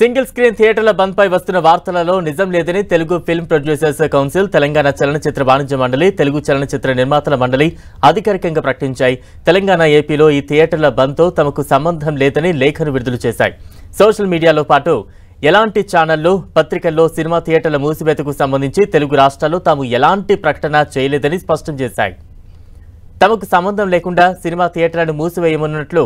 Single screen థియేటర్ల బంద్పై వస్తున్న వార్తలలో నిజం లేదని Telugu film producers council, Telangana చలనచిత్ర వాణిజ్య మండలి, తెలుగు చలనచిత్ర నిర్మాతల మండలి అధికారికంగా ప్రకటించాయి. తెలంగాణ, ఏపీలో ఈ థియేటర్ల బంద్తో తమకు సంబంధం లేదని లేఖను విడుదల చేశాయి. సోషల్ మీడియాలో పాటు ఎలాంటి ఛానళ్లు, పత్రికల్లో సినిమా థియేటర్ల మూసివేతకు సంబంధించి తెలుగు రాష్ట్రాల్లో తాము ఎలాంటి ప్రకటన చేయలేదని స్పష్టం చేశాయి. తమకు సంబంధం లేకుండా సినిమా థియేటర్లను మూసివేయనున్నట్లు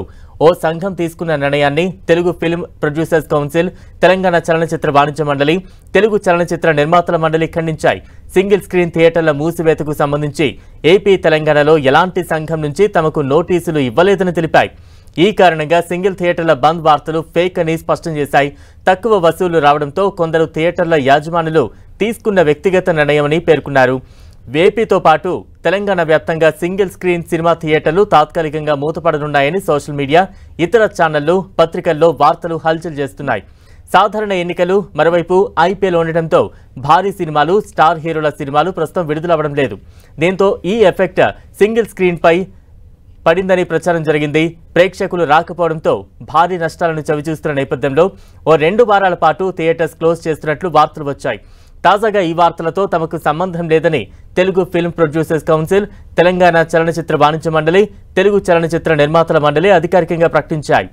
ఓ సంఘం తీసుకున్న నిర్ణయాన్ని Telugu film producers council, Telangana చలనచిత్ర వాణిజ్య మండలి, తెలుగు చలనచిత్ర నిర్మాతల మండలి ఖండించాయి. సింగిల్ స్క్రీన్ థియేటర్ల మూసివేతకు సంబంధించి ఏపీ, తెలంగాణలో ఎలాంటి సంఘం నుంచి తమకు నోటీసులు ఇవ్వలేదని తెలిపాయి. ఈ కారణంగా సింగిల్ థియేటర్ల బంద్ వార్తలు ఫేక్ అని స్పష్టం చేశాయి. తక్కువ వసూలు రావడంతో కొందరు థియేటర్ల యాజమానులు తీసుకున్న వ్యక్తిగత నిర్ణయమని పేర్కొన్నారు. ఏపీతో పాటు తెలంగాణ వ్యాప్తంగా సింగిల్ స్క్రీన్ సినిమా థియేటర్లు తాత్కాలికంగా మూతపడనున్నాయని సోషల్ మీడియా, ఇతర ఛానళ్లు, పత్రికల్లో వార్తలు హల్చల్ చేస్తున్నాయి. సాధారణ ఎన్నికలు, మరోవైపు ఐపీఎల్ ఉండటంతో భారీ సినిమాలు, స్టార్ హీరోల సినిమాలు ప్రస్తుతం విడుదలవ్వడం లేదు. దీంతో ఈ ఎఫెక్ట్ సింగిల్ స్క్రీన్పై పడిందని ప్రచారం జరిగింది. ప్రేక్షకులు రాకపోవడంతో భారీ నష్టాలను చవిచూస్తున్న నేపథ్యంలో ఓ 2 వారాల పాటు థియేటర్స్ క్లోజ్ చేస్తున్నట్లు వార్తలు వచ్చాయి. తాజాగా ఈ వార్తలతో తమకు సంబంధం లేదని Telugu film producers council, Telangana చలనచిత్ర వాణిజ్య మండలి, తెలుగు చలనచిత్ర నిర్మాతల మండలి అధికారికంగా ప్రకటించాయి.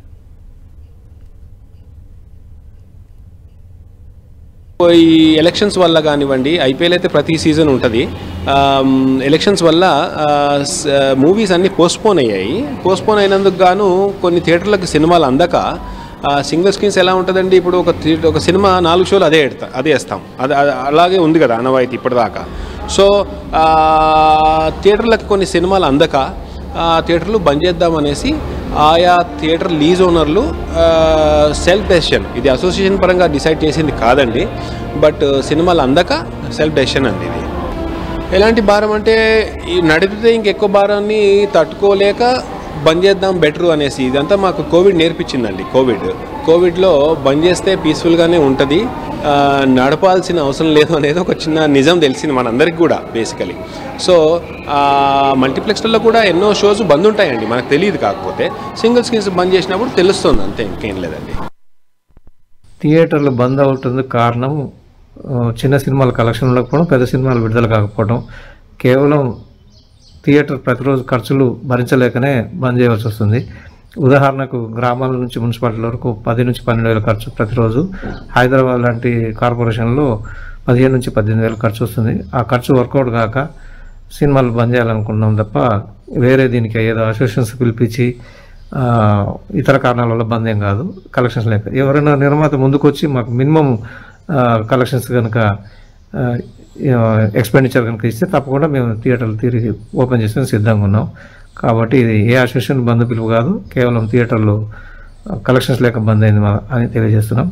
ఈ ఎలక్షన్స్ వల్ల కానివ్వండి, ఐపీఎల్ అయితే ప్రతి సీజన్ ఉంటుంది. ఎలక్షన్స్ వల్ల మూవీస్ అన్నీ పోస్ట్పోన్ అయ్యాయి. పోస్ట్పోన్ అయినందుకు గాను కొన్ని థియేటర్లకు సినిమాలు అందక సింగిల్ స్క్రీన్స్ ఎలా ఉంటుందండి, ఇప్పుడు ఒక సినిమా 4 షోలు అదే వేస్తాం. అలాగే ఉంది కదా ఆనవాయితీ ఇప్పటిదాకా. సో థియేటర్లకు కొన్ని సినిమాలు అందక థియేటర్లు బంద్ చేద్దామనేసి ఆయా థియేటర్ లీజ్ ఓనర్లు సెల్ఫ్ డెసిషన్, ఇది అసోసియేషన్ పరంగా డిసైడ్ చేసింది కాదండి, బట్ సినిమాలు అందక సెల్ఫ్ డెసిషన్ అండి. ఇది ఎలాంటి భారం అంటే నడిపితే ఇంకెక్కువ భారాన్ని తట్టుకోలేక బంద్ చేద్దాం బెటరు అనేసి, ఇదంతా మాకు కోవిడ్ నేర్పించిందండి. కోవిడ్లో బంద్ చేస్తే పీస్ఫుల్గానే ఉంటుంది, నడపాల్సిన అవసరం లేదు అనేది ఒక చిన్న నిజం తెలిసింది మనందరికీ కూడా బేసికలీ. సో మల్టీప్లెక్స్లలో కూడా ఎన్నో షోస్ బంద్ ఉంటాయండి, మనకు తెలియదు. కాకపోతే సింగిల్ స్క్రీన్స్ బంద్ చేసినప్పుడు తెలుస్తుంది, అంతే, ఇంకేం లేదండి. థియేటర్లు బంద్ అవుతుంది కారణం చిన్న సినిమాల కలెక్షన్ ఉండకపోవడం, పెద్ద సినిమాలు విడుదల కాకపోవడం. కేవలం థియేటర్ ప్రతిరోజు ఖర్చులు భరించలేకనే బంద్ చేయవలసి వస్తుంది. ఉదాహరణకు గ్రామాల నుంచి మున్సిపాలిటీల వరకు 10 నుంచి 12 వేల ఖర్చు ప్రతిరోజు. హైదరాబాద్ లాంటి కార్పొరేషన్లో 15 నుంచి 18 వేల ఖర్చు వస్తుంది. ఆ ఖర్చు వర్కౌట్ కాక సినిమాలు బంద్ చేయాలనుకున్నాం తప్ప వేరే దీనికి ఏదో అసోసియేషన్స్ పిలిపించి ఇతర కారణాల వల్ల బంద్ ఏం కాదు. కలెక్షన్స్ లేక ఎవరైనా నిర్మాత ముందుకు వచ్చి మాకు మినిమం కలెక్షన్స్ కనుక ఎక్స్పెండిచర్ కనుక ఇస్తే తప్పకుండా మేము థియేటర్లు తిరిగి ఓపెన్ చేసిన సిద్ధంగా ఉన్నాం. కాబట్టి ఇది ఏ అసోసియేషన్ బంద్ పిలుపు కాదు, కేవలం థియేటర్లు కలెక్షన్స్ లేక బంద్ అయింది అని తెలియజేస్తున్నాం.